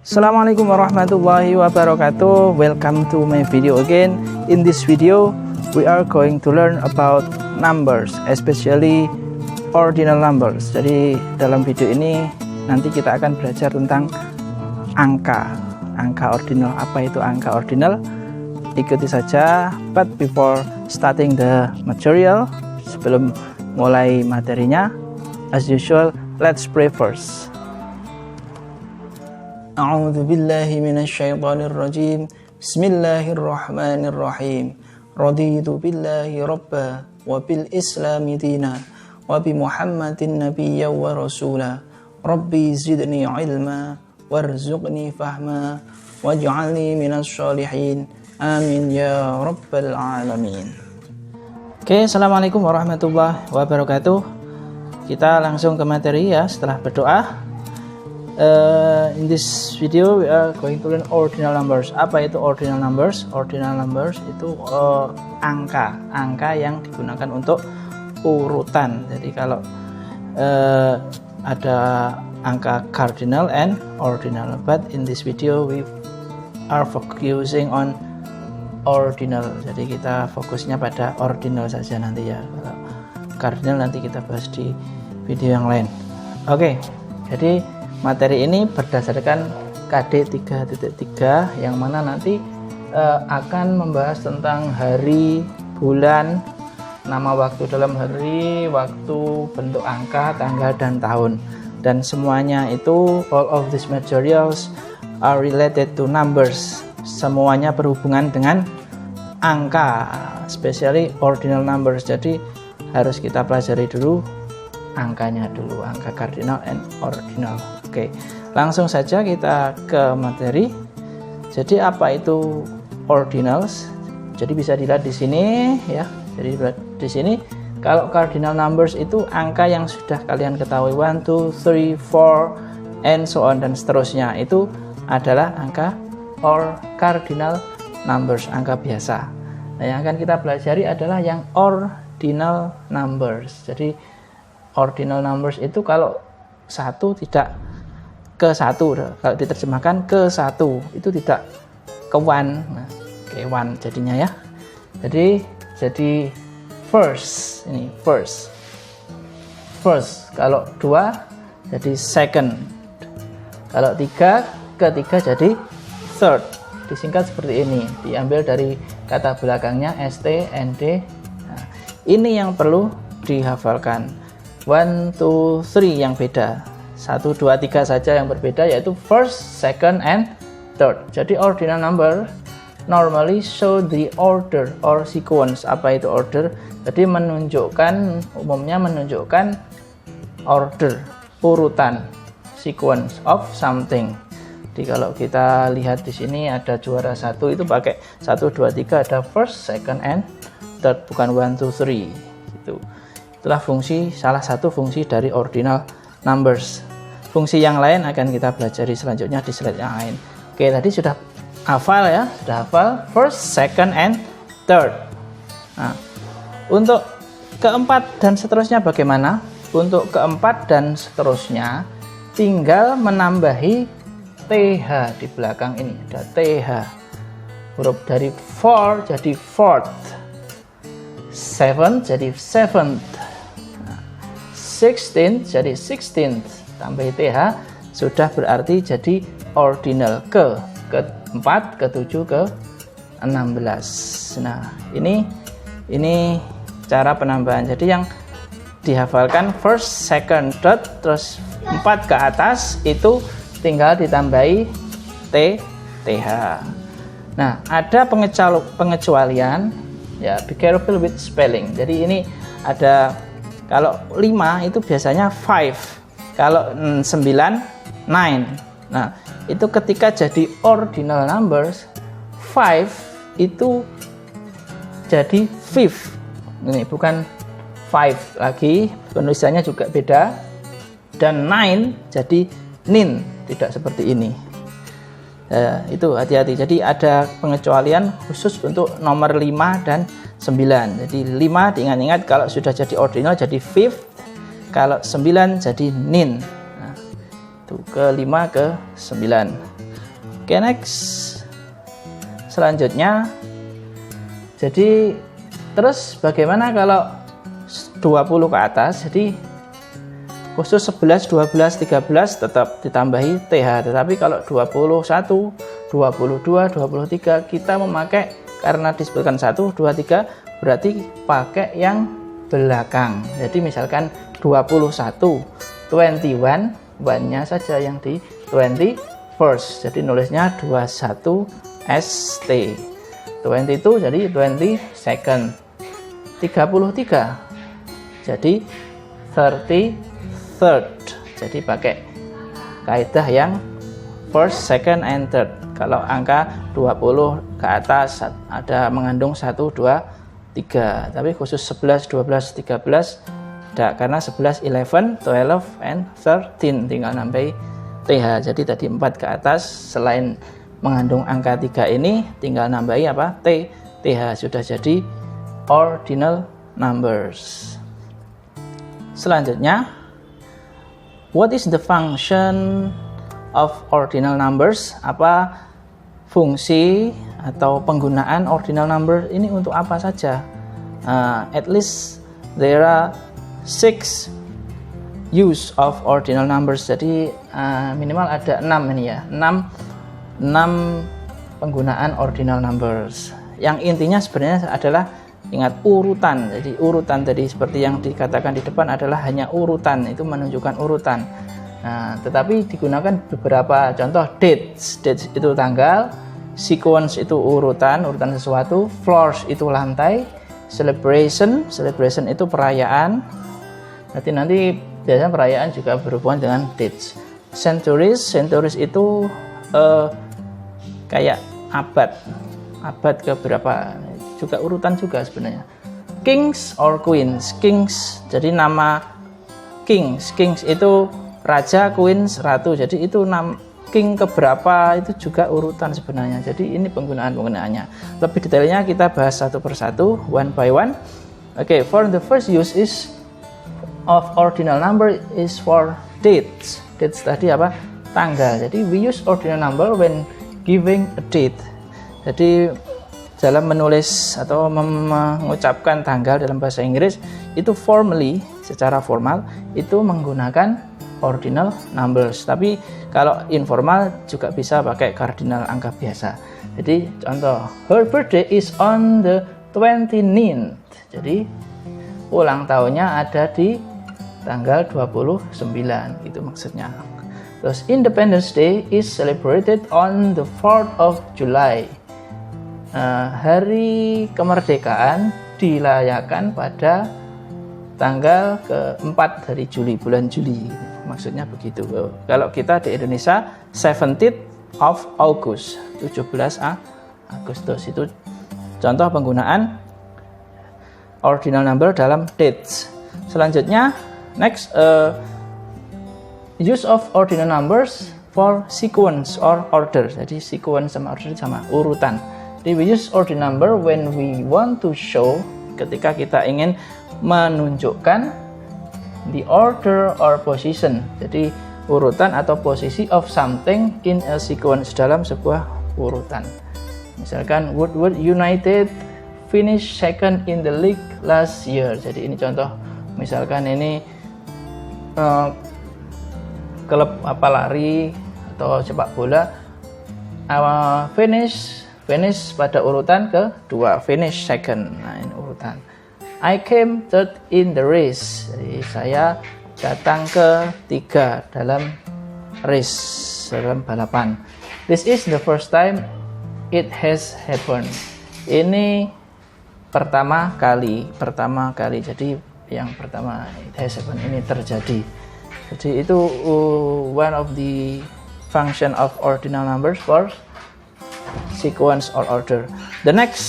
Assalamualaikum warahmatullahi wabarakatuh. Welcome to my video again. In this video we are going to learn about numbers, especially ordinal numbers. Jadi dalam video ini nanti kita akan belajar tentang angka ordinal. Apa itu angka ordinal? Ikuti saja. But before starting the material, sebelum mulai materinya, as usual, let's pray first. A'udzu billahi minasyaitonir rajim. Bismillahirrahmanirrahim. Raditu billahi rabba wa bil islami dina wa bi Muhammadin nabiyya wa rasula. Rabbi zidni ilma warzuqni fahma waj'alni minasy shalihin. Amin ya rabbal alamin. Oke, assalamualaikum warahmatullahi wabarakatuh. Kita langsung ke materi ya setelah berdoa. In this video we are going to learn ordinal numbers. Apa itu ordinal numbers? Ordinal numbers itu angka yang digunakan untuk urutan. Jadi kalau ada angka cardinal and ordinal, but in this video we are focusing on ordinal. Jadi kita fokusnya pada ordinal saja nanti ya. Kalau cardinal nanti kita bahas di video yang lain. Oke, jadi materi ini berdasarkan KD 3.3 yang mana nanti akan membahas tentang hari, bulan, nama waktu dalam hari, waktu, bentuk angka, tanggal, dan tahun. Dan semuanya itu, all of these materials are related to numbers. Semuanya berhubungan dengan angka, especially ordinal numbers. Jadi harus kita pelajari dulu angkanya dulu, angka cardinal and ordinal. Oke, langsung saja kita ke materi. Jadi apa itu ordinals? Jadi bisa dilihat di sini ya. Jadi di sini kalau cardinal numbers itu angka yang sudah kalian ketahui 1, 2, 3, 4 and so on dan seterusnya. Itu adalah angka or cardinal numbers, angka biasa. Nah, yang akan kita pelajari adalah yang ordinal numbers. Jadi ordinal numbers itu kalau satu tidak ke satu, kalau diterjemahkan ke satu itu tidak ke one, nah, ke one jadinya ya. Jadi first, ini first, kalau dua jadi second, kalau tiga, ketiga jadi third. Disingkat seperti ini, diambil dari kata belakangnya st, nd. Nah, ini yang perlu dihafalkan. 1, 2, 3 yang beda, 1, 2, 3 saja yang berbeda, yaitu first, second, and third. Jadi ordinal number normally show the order or sequence. Apa itu order? Jadi umumnya menunjukkan order, urutan, sequence of something. Jadi kalau kita lihat di sini ada juara 1 itu pakai 1, 2, 3, ada first, second, and third, bukan 1, 2, 3 gitu. Itulah salah satu fungsi dari ordinal numbers. Fungsi yang lain akan kita pelajari selanjutnya di slide yang lain. Oke, tadi sudah hafal ya, sudah hafal first, second, and third. Nah, untuk keempat dan seterusnya bagaimana? Untuk keempat dan seterusnya tinggal menambahi TH di belakang ini, ada TH. Huruf dari 4 jadi fourth, 7 jadi seventh, 16 jadi 16th, tambah TH sudah berarti jadi ordinal ke-4, ke-7, ke-16. Nah, ini cara penambahan. Jadi yang dihafalkan first, second, third, terus 4 ke atas itu tinggal ditambahi TH. Nah, ada pengecualian ya, be careful with spelling. Jadi ini ada, kalau 5 itu biasanya 5, kalau 9, 9. Nah, itu ketika jadi ordinal numbers, 5 itu jadi fifth. Ini bukan 5 lagi, penulisannya juga beda. Dan 9 jadi nin, tidak seperti ini. Itu hati-hati. Jadi ada pengecualian khusus untuk nomor 5 dan 9. Jadi 5 diingat-ingat kalau sudah jadi ordinal jadi fifth, kalau 9 jadi nin. Nah, itu ke 5 ke 9. Oke, next. Selanjutnya, jadi terus bagaimana kalau 20 ke atas? Jadi khusus 11, 12, 13 tetap ditambahi TH. Tetapi kalau 21, 22, 23 kita memakai, karena disebutkan 1, 2, 3 berarti pakai yang belakang. Jadi misalkan 21, 21, one-nya saja yang di 21st. Jadi nulisnya 21 ST. 22 jadi 22nd. 33 jadi 33rd. Jadi pakai kaidah yang first, second, and third. Kalau angka 20 ke atas ada mengandung 1, 2, 3. Tapi khusus 11, 12, 13 tidak, karena 11, 11, 12, and 13 tinggal nambahi TH. Jadi tadi 4 ke atas selain mengandung angka 3 ini tinggal nambahi apa? TH. Sudah jadi ordinal numbers. Selanjutnya, what is the function of ordinal numbers? Apa fungsi atau penggunaan ordinal number ini untuk apa saja? At least there are 6 use of ordinal numbers. Jadi minimal ada 6 ini ya. 6 penggunaan ordinal numbers. Yang intinya sebenarnya adalah ingat urutan. Jadi urutan tadi seperti yang dikatakan di depan adalah hanya urutan, itu menunjukkan urutan. Nah, tetapi digunakan beberapa contoh. Dates itu tanggal, sequence itu urutan sesuatu, floors itu lantai, celebration itu perayaan. Nanti biasanya perayaan juga berhubungan dengan dates. Centuries itu kayak abad ke berapa, juga urutan juga sebenarnya. Kings or queens, jadi nama kings itu raja, queens ratu, jadi itu king keberapa itu juga urutan sebenarnya. Jadi ini penggunaannya. Lebih detailnya kita bahas satu persatu, one by one. Okay, for the first use of ordinal number is for dates. Dates tadi apa? Tanggal. Jadi we use ordinal number when giving a date. Jadi dalam menulis atau mengucapkan tanggal dalam bahasa Inggris itu formally, secara formal itu menggunakan ordinal numbers. Tapi kalau informal juga bisa pakai cardinal, angka biasa. Jadi contoh, her birthday is on the 29th. Jadi ulang tahunnya ada di tanggal 29, itu maksudnya. Terus Independence Day is celebrated on the 4th of July. Hari kemerdekaan dirayakan pada tanggal ke-4 dari Juli, bulan Juli. Maksudnya begitu. Kalau kita di Indonesia 17th of August, 17 Agustus, itu contoh penggunaan ordinal number dalam dates. Selanjutnya, next, use of ordinal numbers for sequence or order. Jadi sequence sama order sama urutan. Jadi we use ordinal number when we want to show, ketika kita ingin menunjukkan the order or position. Jadi urutan atau posisi of something in a sequence, dalam sebuah urutan. Misalkan Woodward United finish second in the league last year. Jadi ini contoh, misalkan ini klub lari atau sepak bola, finish pada urutan kedua, finish second. Nah, ini urutan. I came third in the race. Jadi saya datang ketiga dalam race, dalam balapan. This is the first time it has happened. Ini pertama kali. Jadi yang pertama, it has happened, ini terjadi. Jadi itu one of the function of ordinal numbers for sequence or order. The next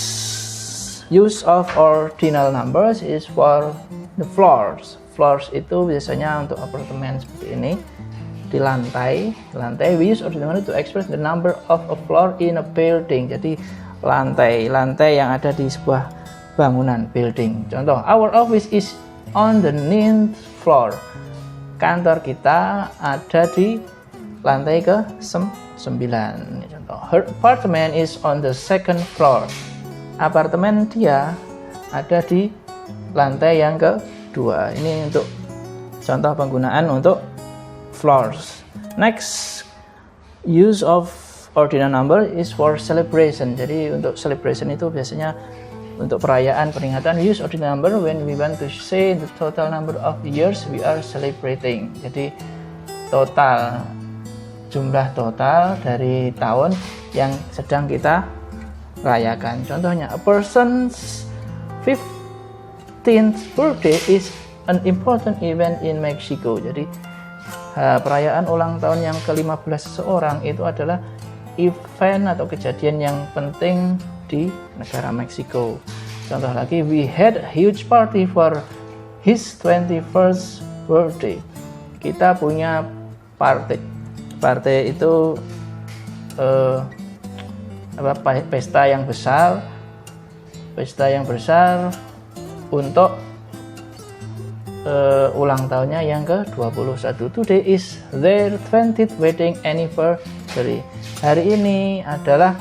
use of ordinal numbers is for the floors. Floors itu biasanya untuk apartemen seperti ini, di lantai. We use ordinal number to express the number of a floor in a building. Jadi lantai yang ada di sebuah bangunan, building. Contoh, our office is on the 9th floor. Kantor kita ada di lantai ke-9. Ini contoh. Her apartment is on the second floor. Apartemen dia ada di lantai yang kedua. Ini untuk contoh penggunaan untuk floors. Next, use of ordinal number is for celebration. Jadi untuk celebration itu biasanya untuk perayaan peringatan. Use ordinal number when we want to say the total number of years we are celebrating. Jadi total, jumlah total dari tahun yang sedang kita rayakan. Contohnya, a person's 15th birthday is an important event in Mexico. Jadi perayaan ulang tahun yang ke-15 seseorang itu adalah event atau kejadian yang penting di negara Meksiko. Contoh lagi, we had a huge party for his 21st birthday. Kita punya party. Party itu pesta yang besar. Pesta yang besar untuk ulang tahunnya yang ke-21. Today is their 20th wedding anniversary. Hari ini adalah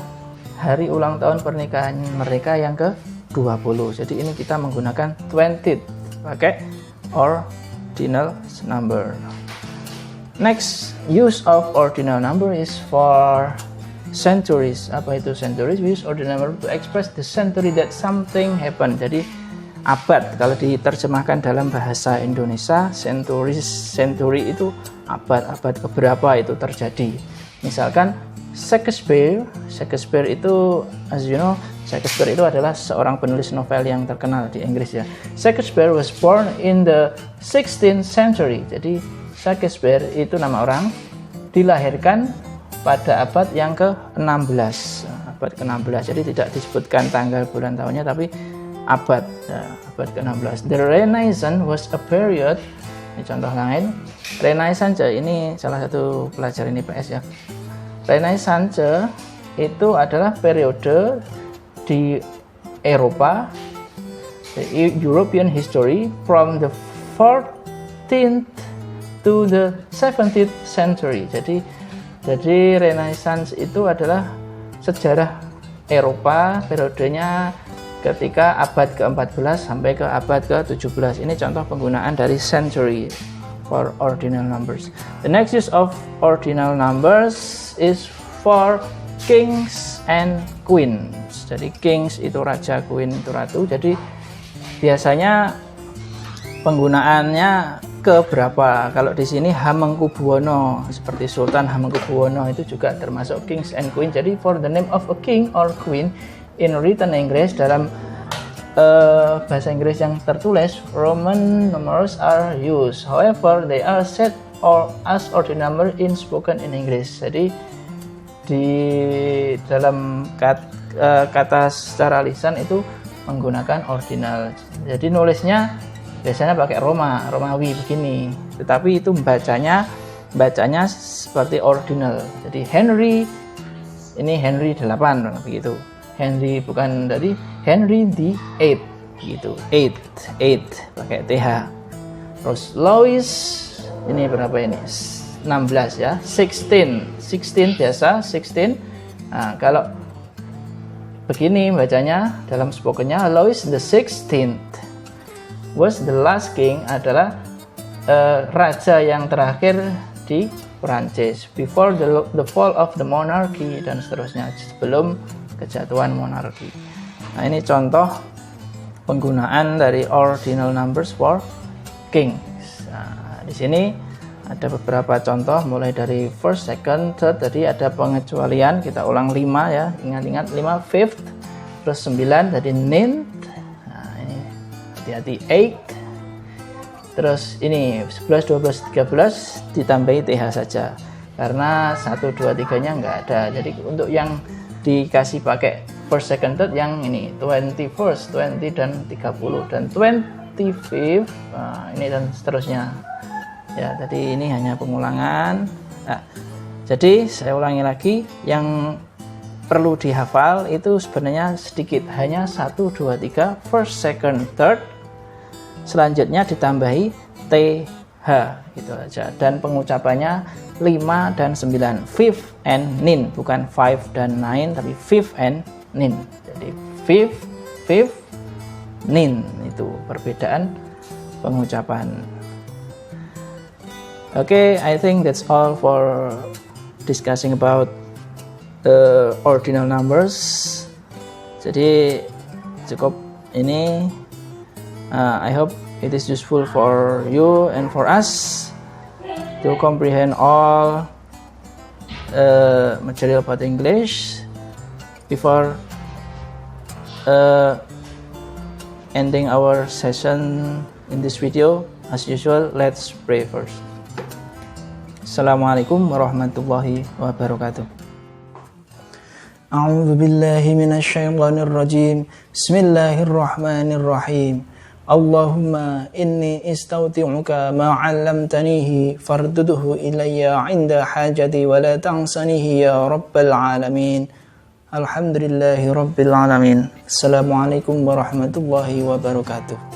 hari ulang tahun pernikahan mereka yang ke-20. Jadi ini kita menggunakan 20th pakai ordinal number. Next, use of ordinal number is for centuries. Apa itu centuries? We use ordinal number to express the century that something happened. Jadi abad, kalau diterjemahkan dalam bahasa Indonesia, century itu abad keberapa itu terjadi. Misalkan Shakespeare itu, as you know, Shakespeare itu adalah seorang penulis novel yang terkenal di Inggris ya. Shakespeare was born in the 16th century. Jadi Shakespeare itu nama orang, dilahirkan pada abad yang ke-16. Abad ke-16. Jadi tidak disebutkan tanggal, bulan, tahunnya, tapi abad ke-16. The Renaissance was a period. Ini contoh lain. Renaissance ini salah satu pelajaran IPS ya. Renaissance itu adalah periode di Eropa, the European history from the 14th to the 17th century. Jadi Renaissance itu adalah sejarah Eropa, periodenya ketika abad ke-14 sampai ke abad ke-17. Ini contoh penggunaan dari century for ordinal numbers. The next use of ordinal numbers is for kings and queens. Jadi kings itu raja, queen itu ratu. Jadi biasanya penggunaannya ke berapa. Kalau di sini Hamengkubuwono, seperti Sultan Hamengkubuwono itu juga termasuk kings and queen. Jadi for the name of a king or queen in written English, dalam bahasa Inggris yang tertulis, Roman numerals are used. However, they are said or as ordinal number in spoken in English. Jadi di dalam kata secara lisan itu menggunakan ordinal. Jadi nulisnya biasanya pakai Romawi begini. Tetapi itu bacanya seperti ordinal. Jadi Henry, ini Henry 8 begitu. Henry bukan dari Henry the 8 gitu. 8 pakai TH. Terus Louis ini berapa ini? 16 ya. 16 biasa 16. Nah, kalau begini bacanya dalam spokennya, Louis the 16th was the last king, adalah raja yang terakhir di Prancis before the fall of the monarchy, dan seterusnya, sebelum kejatuhan monarki. Nah, ini contoh penggunaan dari ordinal numbers for kings. Nah, di sini ada beberapa contoh mulai dari first, second, third. Tadi ada pengecualian, kita ulang 5 ya. Ingat-ingat 5, fifth, terus 9 tadi ninth. Nah, ini hati-hati 8. Terus ini 11, 12, 13 ditambahi TH saja. Karena 1, 2, 3-nya enggak ada. Jadi untuk yang dikasih pakai first, second, third yang ini 21st, 20 dan 30 dan 25th, nah, ini dan seterusnya ya. Tadi ini hanya pengulangan. Nah, jadi saya ulangi lagi, yang perlu dihafal itu sebenarnya sedikit, hanya 1, 2, 3 first, second, third, selanjutnya ditambahi TH gitu aja, dan pengucapannya 5 dan 9. Fifth and nin, bukan 5 dan 9, tapi fifth and nin. Jadi fifth, nin, itu perbedaan pengucapan. Okay, I think that's all for discussing about the ordinal numbers. Jadi cukup ini. I hope it is useful for you and for us to comprehend all material about English. Before ending our session in this video, as usual, let's pray first. Assalamualaikum warahmatullahi wabarakatuh. A'udzu billahi minasy syaithanir rajim. Bismillahirrahmanirrahim. Allahumma inni istaudi'uka ma 'allamtanihi farduduhu ilayya 'inda hajati wa la tansanihi ya rabbal alamin. Alhamdulillahi rabbil alamin. Assalamualaikum warahmatullahi wabarakatuh.